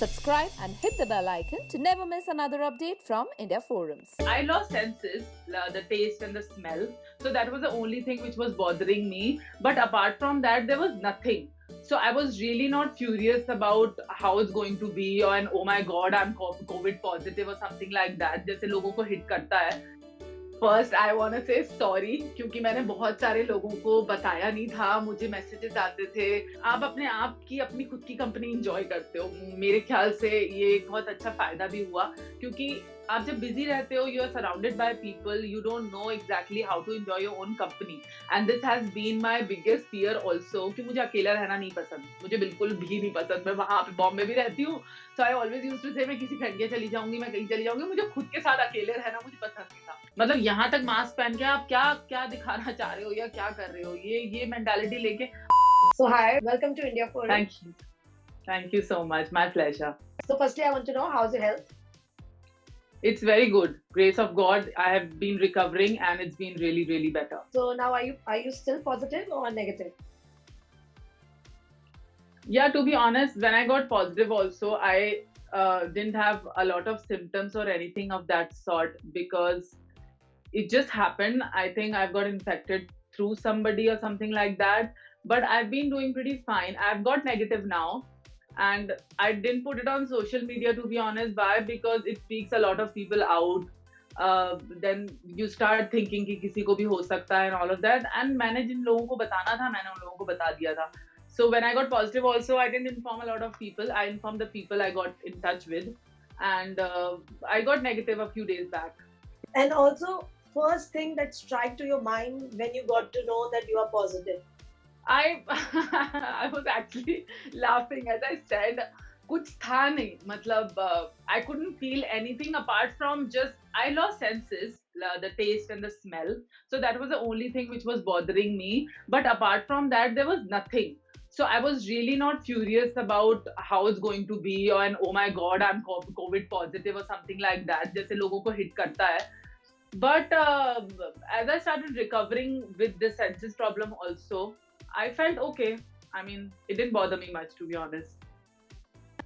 subscribe and hit the bell icon to never miss another update from India Forums. I lost senses, the taste and the smell. So that was the only thing which was bothering me. But apart from that, there was nothing. So I was really not furious about how it's going to be and oh my god, I'm COVID positive or something like that. जैसे लोगों को hit करता है. First I want to say sorry क्योंकि मैंने बहुत सारे लोगों को बताया नहीं था, मुझे मैसेजेस आते थे आप अपने आप की अपनी खुद की कंपनी एंजॉय करते हो. मेरे ख्याल से ये एक बहुत अच्छा फायदा भी हुआ क्योंकि आप जब बिजी रहते हो, you are surrounded by people, you don't know exactly how to enjoy your own company. And this has been my biggest fear also कि मुझे अकेला रहना नहीं पसंद, मुझे बिल्कुल भी नहीं पसंद. मैं वहां पे बॉम्बे भी रहती हूँ, सो आई ऑलवेज यूज्ड टू से मैं किसी फ्रेंड के चली जाऊंगी, मैं कहीं चली जाऊंगी, मुझे खुद के साथ अकेले रहना मुझे पसंद नहीं था. मतलब यहाँ तक मास्क पहन के आप क्या क्या दिखाना चाह रहे हो या क्या कर रहे हो, ये मेंटालिटी लेके. So hi, welcome to India Forum. Thank you so much. My pleasure. So firstly, I want to know how's your health? It's very good. Grace of God, I have been recovering and it's been really, really better. So now are you still positive or negative? Yeah, to be honest, when I got positive also, I didn't have a lot of symptoms or anything of that sort because it just happened. I think I've got infected through somebody or something like that. But I've been doing pretty fine. I've got negative now. And I didn't put it on social media, to be honest. Why? Because it freaks a lot of people out. Then you start thinking कि किसी को भी हो सकता है and all of that. And मैंने जिन लोगों को बताना था, मैंने उन लोगों को बता दिया था. So when I got positive also, I didn't inform a lot of people. I informed the people I got in touch with. And I got negative a few days back. And also, first thing that struck to your mind when you got to know that you are positive? I was actually laughing as I said. कुछ था नहीं, मतलब I couldn't feel anything apart from just I lost senses, the taste and the smell. So that was the only thing which was bothering me. But apart from that, there was nothing. So I was really not furious about how it's going to be and oh my god, I'm COVID positive or something like that. जैसे लोगों को hit करता है. But as I started recovering with this senses problem also, I felt okay. I mean, it didn't bother me much, to be honest.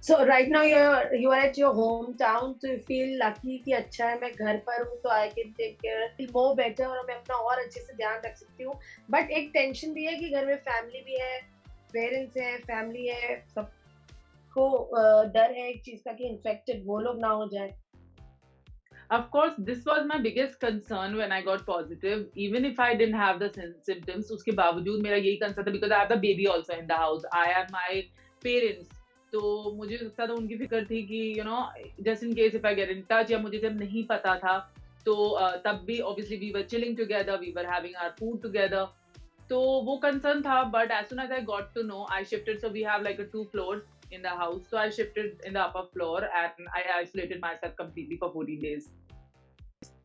So right now you are at your hometown, so you feel lucky कि अच्छा है मैं घर पर हूँ तो I can take care, feel more better और मैं अपना और अच्छे से ध्यान रख सकती हूँ. But एक टेंशन भी है कि घर में फैमिली भी है, पेरेंट्स है, फैमिली है, सबको डर है एक चीज का कि इन्फेक्टेड वो लोग ना हो जाए. Of course, this was my biggest concern when I got positive. Even if I didn't have the symptoms, उसके बावजूद मेरा यही concern था because I have the baby also in the house. I have my parents. तो मुझे उसका तो उनकी फिक्र थी कि just in case if I get in touch, या मुझे जब नहीं पता था तो तब भी obviously we were chilling together, we were having our food together. तो वो concern था, but as soon as I got to know, I shifted. So we have like 2 floors in the house. So I shifted in the upper floor and I isolated myself completely for 14 days.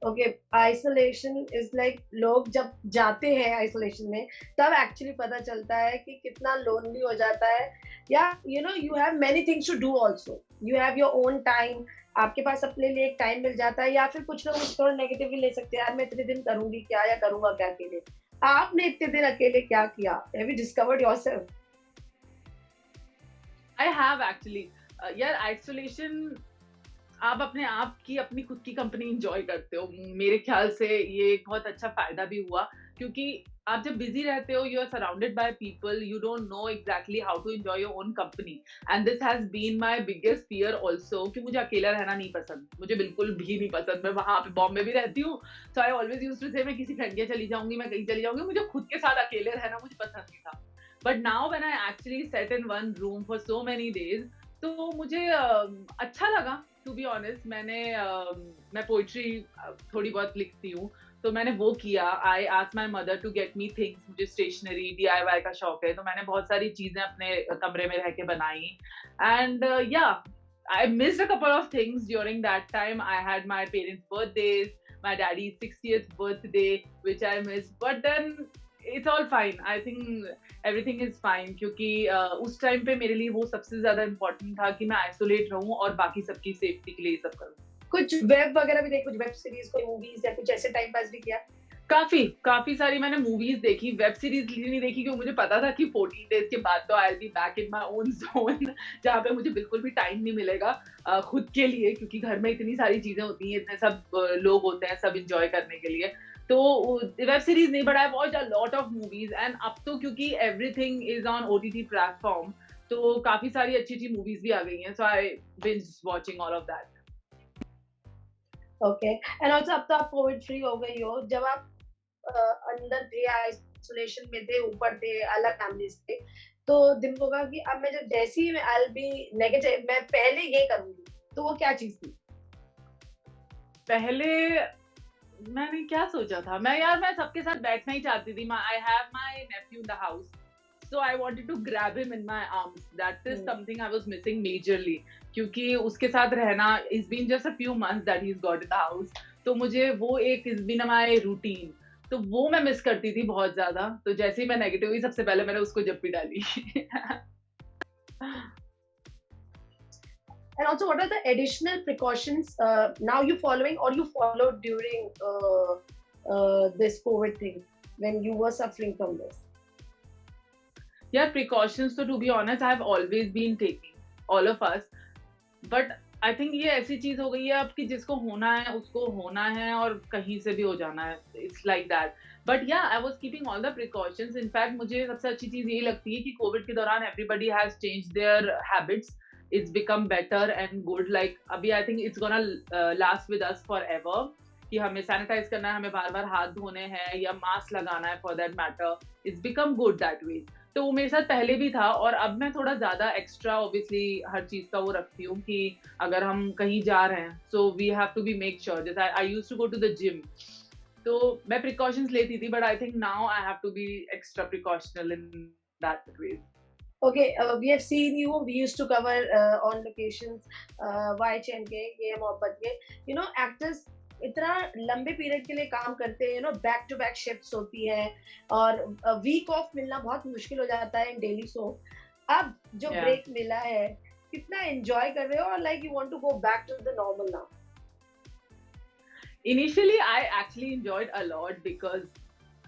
Okay, isolation is like लोग जब जाते हैं isolation में तब actually पता चलता है कि कितना lonely हो जाता है. या you have many things to do also. You have your own time. आपके पास अपने लिए एक टाइम मिल जाता है. या फिर कुछ लोग थोड़ा नेगेटिवली ले सकते हैं, यार मैं इतने दिन करूंगी क्या या करूंगा क्या अकेले. आपने इतने दिन अकेले क्या किया? Have you discovered yourself? I have actually. यार isolation, आप अपने आप की अपनी खुद की कंपनी एंजॉय करते हो. मेरे ख्याल से ये एक बहुत अच्छा फायदा भी हुआ क्योंकि आप जब बिजी रहते हो, you are surrounded by people, you don't know exactly how to enjoy your own company. And this has been my biggest fear also कि मुझे अकेला रहना नहीं पसंद, मुझे बिल्कुल भी नहीं पसंद. मैं वहां पे बॉम्बे भी रहती हूँ, सो आई ऑलवेज यूज्ड टू से मैं किसी फ्रेंड के चली जाऊंगी, मैं कहीं चली जाऊंगी, मुझे खुद के साथ अकेले रहना मुझे पसंद नहीं था. But now when I actually set in one room for so many days, तो मुझे अच्छा लगा. टू बी ऑनेस्ट, मैं पोइट्री थोड़ी बहुत लिखती हूँ, तो मैंने वो किया. I asked my mother to get me things. मुझे स्टेशनरी DIY का शौक है, तो मैंने बहुत सारी चीजें अपने कमरे में रह के बनाई. And yeah I missed a couple of things during that time. I had my parents birthdays, my daddy's 60th birthday which I missed, but then it's all fine. I think everything is fine क्योंकि उस time पे मेरे लिए वो सबसे ज्यादा important था कि मैं आइसोलेट रहूं और बाकी सबकी सेफ्टी के लिए सब करूं. कुछ वेब वगैरह भी देख, कुछ वेब सीरीज, कोई मूवीज या कुछ ऐसे टाइम पास भी किया? काफी काफी सारी मैंने मूवीज देखी, वेब सीरीज नहीं देखी क्योंकि मुझे पता था कि 14 डेज के बाद तो I will be back in my own zone जहाँ पे मुझे बिल्कुल भी टाइम नहीं मिलेगा खुद के लिए, क्योंकि घर में इतनी सारी चीजें होती हैं, इतने सब लोग होते हैं सब इंजॉय करने के लिए। तो वेब सीरीज नहीं, but I watch a lot of movies and अब तो क्योंकि everything is on OTT platform, तो काफी सारी अच्छी अच्छी मूवीज भी आ गई हैं, so I binge watching all of that. Okay, and also अब तो आप कोविड फ्री हो गई हो, जब आप अंदर थे, आइसोलेशन में थे, ऊपर थे, अलग फैमिलीज थे, तो दिन होगा कि अब मैं जब जैसे ही आई बी नेगेटिव, मैं पहले ये करूंगी, तो वो क्या चीज थी? पहले मैंने क्या सोचा था, मैं सबके साथ बैठना ही चाहती थी। I have my Neiphiu in the house, so I wanted to grab him in my arms. That is something I was missing majorly, क्योंकि उसके साथ रहना, it's been just a few months that he's got in the house, तो मुझे वो एक it's been my routine, तो वो मैं मिस करती थी बहुत ज्यादा। तो जैसे ही मैं नेगेटिव हुई, सबसे पहले मैंने उसको जप्पी डाली। And also, what are the additional precautions now you following or you followed during this COVID thing when you were suffering from this? Yeah, precautions, so to be honest, I have always been taking, all of us, but I think ये ऐसी चीज हो गई है अब कि जिसको होना है उसको होना है और कहीं से भी हो जाना है, it's like that. But yeah, I was keeping all the precautions. In fact, मुझे सबसे अच्छी चीज यही लगती है कि कोविड के दौरान everybody has changed their habits. It's become better and good. Like अभी I think it's gonna last with us forever. कि हमें सैनिटाइज करना है, हमें बार बार हाथ धोने हैं या मास्क लगाना है for that matter. It's become good that way. तो वो मेरे साथ पहले भी था और अब मैं थोड़ा ज्यादा एक्स्ट्रा ऑब्वियसली हर चीज का वो रखती हूँ कि अगर हम कहीं जा रहे हैं so we have to be make sure. जैसे I used to go to the gym, तो मैं प्रिकॉशंस लेती थी, but I think now I have to be extra precautional in that way. Okay, we have seen you. We used to cover on locations, YHNK, ये मोहब्बत के. You know, actors इतना लंबे period के लिए काम करते हैं, बैक टू बैक शिफ्ट्स होती है और वीक ऑफ मिलना बहुत मुश्किल हो जाता है इन डेली शो. अब जो ब्रेक मिला है, कितना एंजॉय कर रहे हो और like you want to go back to the normal now? Initially, I actually enjoyed a lot because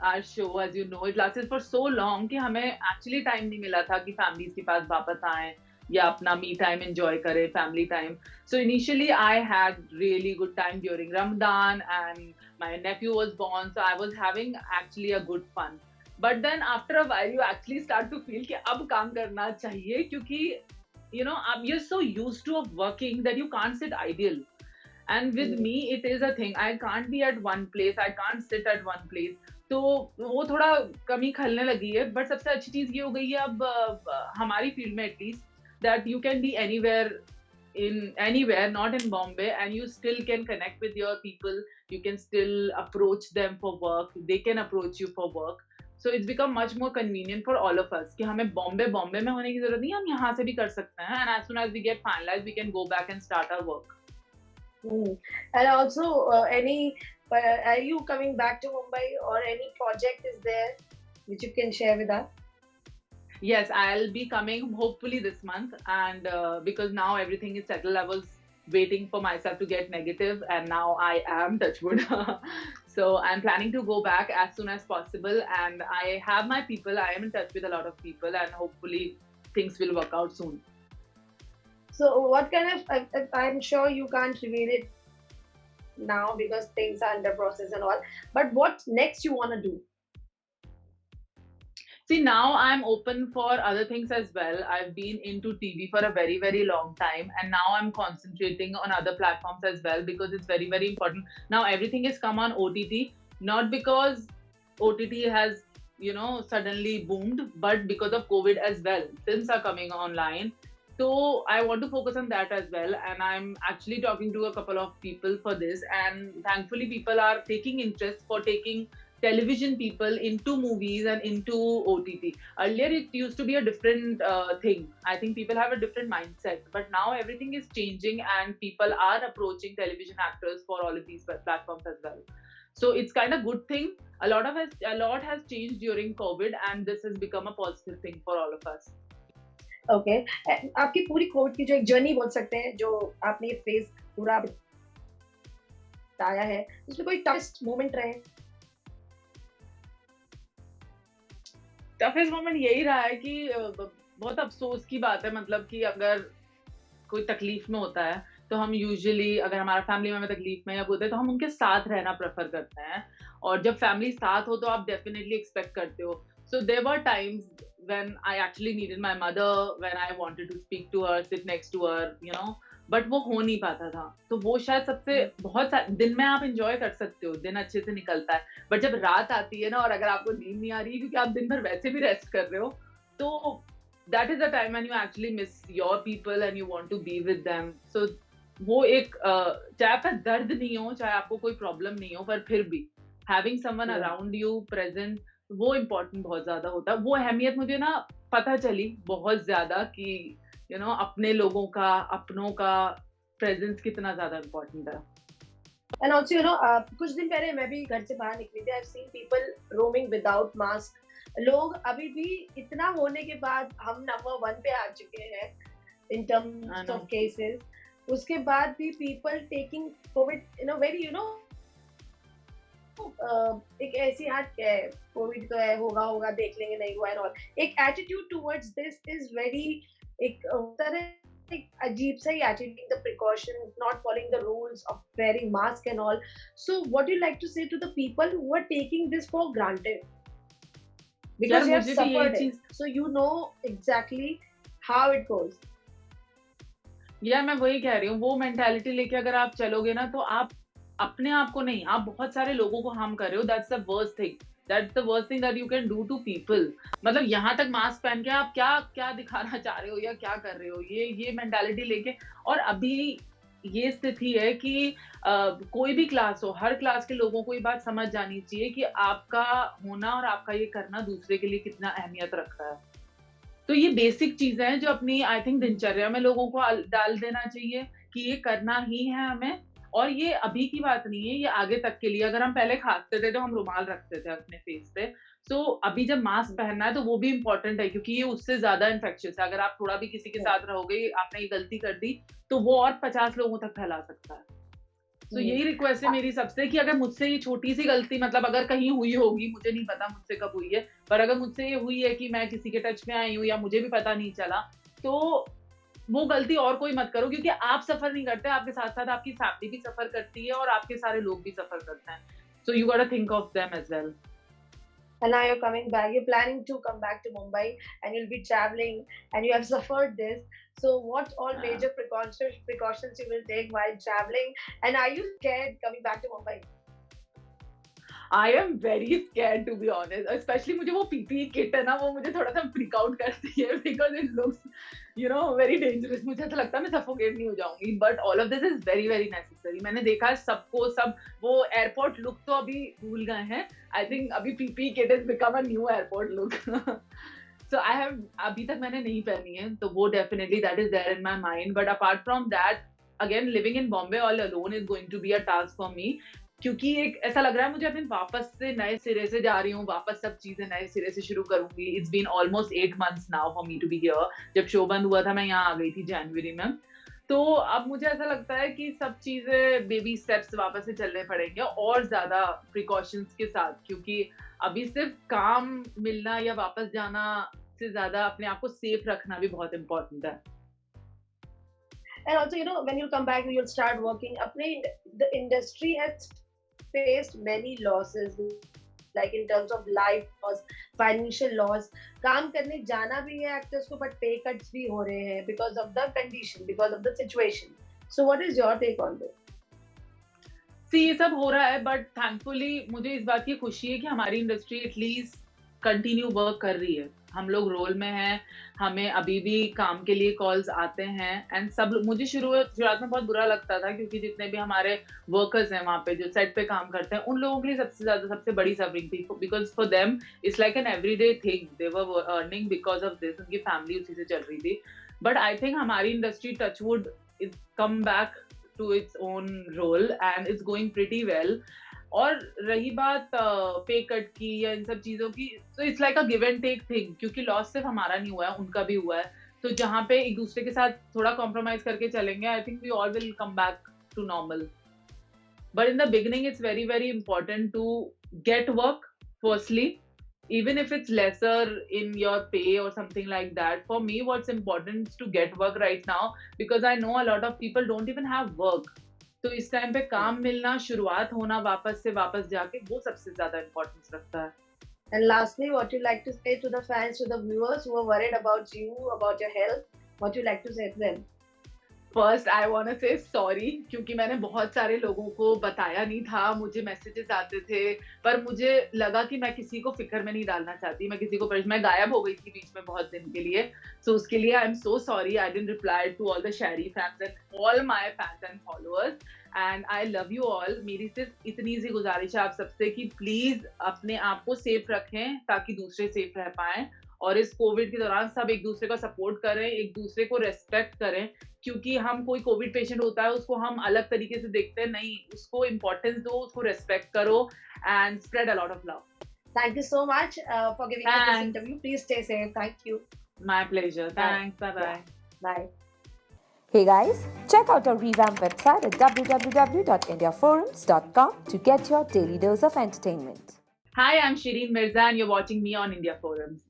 our show, as you know, it lasted for so long कि हमें actually time नहीं मिला था कि families के पास वापस आएं या अपना me time enjoy करें, family time. So initially, I had really good time during Ramadan and my nephew was born, so I was having actually a good fun. But then after a while, you actually start to feel कि अब काम करना चाहिए क्योंकि you know you're so used to of working that you can't sit idle. And with me, it is a thing. I can't be at one place. I can't sit at one place. तो वो थोड़ा कमी खलने लगी है. But सबसे अच्छी चीज ये हो गई है अब हमारी फील्ड में at least, that you can be anywhere, not in Bombay, and you still can connect with your people. You can still approach them for work. They can approach you for work. So it's become much more convenient for all of us कि हमें बॉम्बे में होने की जरूरत नहीं, हम यहाँ से भी कर सकते हैं. And as soon as we get finalized, we can go back and start our work. And also, are you coming back to Mumbai or any project is there which you can share with us? Yes, I'll be coming hopefully this month, and because now everything is settled, I was waiting for myself to get negative, and now I am, touch wood. So I'm planning to go back as soon as possible, and I have my people. I am in touch with a lot of people, and hopefully things will work out soon. So what kind of, I'm sure you can't reveal it now because things are under process and all, but what next you want to do? See, now I'm open for other things as well. I've been into TV for a very, very long time, and now I'm concentrating on other platforms as well because it's very, very important. Now everything has come on OTT, not because OTT has, suddenly boomed, but because of COVID as well. Films are coming online. So I want to focus on that as well, and I'm actually talking to a couple of people for this, and thankfully people are taking interest for taking television people into movies and into OTT. Earlier it used to be a different thing. I think people have a different mindset, but now everything is changing and people are approaching television actors for all of these platforms as well. So it's kind of good thing. A lot has changed during COVID, and this has become a positive thing for all of us. Okay, आपकी पूरी Covid की जो एक journey बोल सकते हैं, जो आपने ये फेज पूरा बताया है, उसमें कोई टफेस्ट मोमेंट रहे? टफेस्ट मोमेंट यही रहा है कि बहुत अफसोस की बात है, मतलब कि अगर कोई तकलीफ में होता है तो हम यूजुअली, अगर हमारा फैमिली मेंबर तकलीफ में या होते हैं तो हम उनके साथ रहना प्रेफर करते हैं, और जब फैमिली साथ हो तो आप डेफिनेटली एक्सपेक्ट करते हो. So there were times when I actually needed my mother, when I wanted to speak to her, sit next to her, but वो हो नहीं पाता था. तो वो शायद सबसे बहुत दिन में आप एंजॉय कर सकते हो, दिन अच्छे से निकलता है, बट जब रात आती है ना, और अगर आपको नींद नहीं आ रही है क्योंकि आप दिन भर वैसे भी रेस्ट कर रहे हो, तो that is the time when you actually miss your people and you want to be with them. So वो एक चाहे आपका दर्द नहीं हो, चाहे आपको कोई प्रॉब्लम नहीं हो, पर फिर भी having someone Yeah. around you present, वो इम्पोर्टेंट बहुत ज्यादा होता है. वो अहमियत मुझे ना पता चली बहुत ज्यादा कि अपने लोगों का, अपनों का प्रेजेंस कितना ज्यादा इम्पोर्टेंट है. And also, कुछ दिन पहले मैं भी घर से बाहर निकली थी. I've seen people roaming without mask. लोग अभी भी इतना होने के बाद हम नंबर 1 पे आ चुके हैं in I terms know. of cases. उसके बाद भी people taking COVID in a very, एक ऐसी हाथ क्या है, कोविड तो है, होगा देख लेंगे, नहीं हुआ और एक attitude towards this is very, एक तरह एक अजीब सा ही attitude, the precaution, not following the rules of wearing mask and all. So what you like to say to the people who are taking this for granted, because you have मुझे भी यही suffered चीज, it, so you know exactly how it goes. मैं वही कह रही हूँ, वो मेंटालिटी लेके अगर आप चलोगे ना, तो आप अपने आप को नहीं, आप बहुत सारे लोगों को हार्म कर रहे हो. That's the worst thing, that's the worst thing that you can do to people. मतलब यहाँ तक मास्क पहन के आप क्या क्या दिखाना चाह रहे हो या क्या कर रहे हो, ये मेंटालिटी लेके. और अभी ये स्थिति है कि कोई भी क्लास हो, हर क्लास के लोगों को ये बात समझ जानी चाहिए कि आपका होना और आपका ये करना दूसरे के लिए कितना अहमियत रखता है. तो ये बेसिक चीजें हैं जो अपनी, आई थिंक, दिनचर्या में लोगों को डाल देना चाहिए कि ये करना ही है हमें. और ये अभी की बात नहीं है, ये आगे तक के लिए. अगर हम पहले खांसते थे तो हम रुमाल रखते थे अपने फेस पे. सो अभी जब मास्क पहनना है तो वो भी इम्पोर्टेंट है, क्योंकि ये उससे ज्यादा इन्फेक्शियस है. अगर आप थोड़ा भी किसी के साथ रहोगे, आपने ये गलती कर दी, तो वो और 50 लोगों तक फैला सकता है. तो यही रिक्वेस्ट है मेरी सबसे कि अगर मुझसे ये छोटी सी गलती, मतलब अगर कहीं हुई होगी, मुझे नहीं पता मुझसे कब हुई है, पर अगर मुझसे ये हुई है कि मैं किसी के टच में आई हूँ या मुझे भी पता नहीं चला, तो वो गलती और कोई मत करो, क्योंकि आप सफर नहीं करते, आपके साथ साथ आपकी फैमिली भी सफर करती है और आपके सारे लोग भी सफर करते हैं. So you got to think of them as well. And now you're coming back, you're planning to come back to Mumbai, and you'll be traveling, and you have suffered this. So what all major precautions you will take while traveling, and are you scared coming back to Mumbai? I am very scared to be honest. Specially मुझे वो PPE kit है ना, वो मुझे थोड़ा सा freak out करती है, because it looks very dangerous. मुझे ऐसा लगता है मैं सफोकेट नहीं हो जाऊंगी, but all of this is very very necessary. मैंने देखा है सबको, सब वो एयरपोर्ट लुक तो अभी भूल गए हैं. आई थिंक अभी PPE kit is become a new airport look. So I have, अभी तक मैंने नहीं पहनी है, तो वो definitely that is there in my mind. But apart from that, again living in Bombay all alone is going to be a task for me, क्योंकि एक ऐसा लग रहा है मुझे अपने वापस से नए सिरे से जा रही हूँ, वापस सब चीजें नए सिरे से शुरू करूंगी. It's been almost 8 months now for me to be here. जब शो बंद हुआ था मैं यहाँ आ गई थी जनवरी में, तो अब मुझे ऐसा लगता है कि सब चीजें बेबी स्टेप्स वापस से चलने पड़ेंगे, और ज्यादा प्रिकॉशंस के साथ, क्योंकि अभी सिर्फ काम मिलना या वापस जाना से ज्यादा अपने आप को सेफ रखना भी बहुत इम्पोर्टेंट है. And also, when you come back, you'll start working. The industry has faced many losses, like in terms of life loss, financial loss. काम करने जाना भी है actors को, but pay cuts भी हो रहे हैं because of the condition, because of the situation. So what is your take on this? ये सब हो रहा है, बट थैंकफुली मुझे इस बात की खुशी है कि हमारी इंडस्ट्री एटलीस्ट कंटिन्यू वर्क कर रही है. हम लोग रोल में हैं, हमें अभी भी काम के लिए कॉल्स आते हैं. एंड सब, मुझे शुरुआत में बहुत बुरा लगता था, क्योंकि जितने भी हमारे वर्कर्स हैं वहाँ पे जो सेट पे काम करते हैं, उन लोगों के लिए सबसे बड़ी सफरिंग थी, because for them it's like an everyday thing. They were earning because of this, उनकी फैमिली उसी से चल रही थी. बट आई थिंक हमारी industry touchwood is come back to its own role and it's going pretty well. और रही बात पे कट की या इन सब चीजों की, तो it's like a give and take thing, क्योंकि लॉस सिर्फ हमारा नहीं हुआ है, उनका भी हुआ है. तो जहाँ पे एक दूसरे के साथ थोड़ा कॉम्प्रोमाइज करके चलेंगे, I think we all will come back to normal. But in the beginning it's very very important to get work firstly, even if it's lesser in your pay or something like that. For me, what's important is to get work right now, because I know a lot of people don't even have work. तो इस time पे काम मिलना, शुरुआत होना वापस से वापस जाके, वो सबसे ज्यादा इम्पोर्टेंस रखता है. And lastly, what you like to say to the fans, to the viewers who are worried about you, about your health, what you like to say to them? First I want to say sorry, क्योंकि मैंने बहुत सारे लोगों को बताया नहीं था, मुझे मैसेजेस आते थे, पर मुझे लगा कि मैं किसी को फिक्र में नहीं डालना चाहती, मैं किसी को मैं गायब हो गई थी बीच में बहुत दिन के लिए. सो उसके लिए I am so sorry. I didn't reply to all the Sherry fans and all my fans and followers, and I love you all. मेरी सिर्फ इतनी सी गुजारिश है आप सबसे कि प्लीज अपने आप को सेफ रखें ताकि दूसरे सेफ रह पाएं, और इस कोविड के दौरान सब एक दूसरे का सपोर्ट करें, एक दूसरे को रेस्पेक्ट करें, क्योंकि हम कोई कोविड पेशेंट होता है उसको हम अलग तरीके से देखते हैं, नहीं, उसको इम्पोर्टेंस दो, उसको रेस्पेक्ट करो, and spread a lot of love. Thank you so much for giving us this interview. Please stay safe. Thank you. My pleasure. Thanks. Bye-bye. Bye. Hey guys, check out our revamped website at www.indiaforums.com to get your daily dose of entertainment. Hi, I'm Shireen Mirza and you're watching me on India Forums.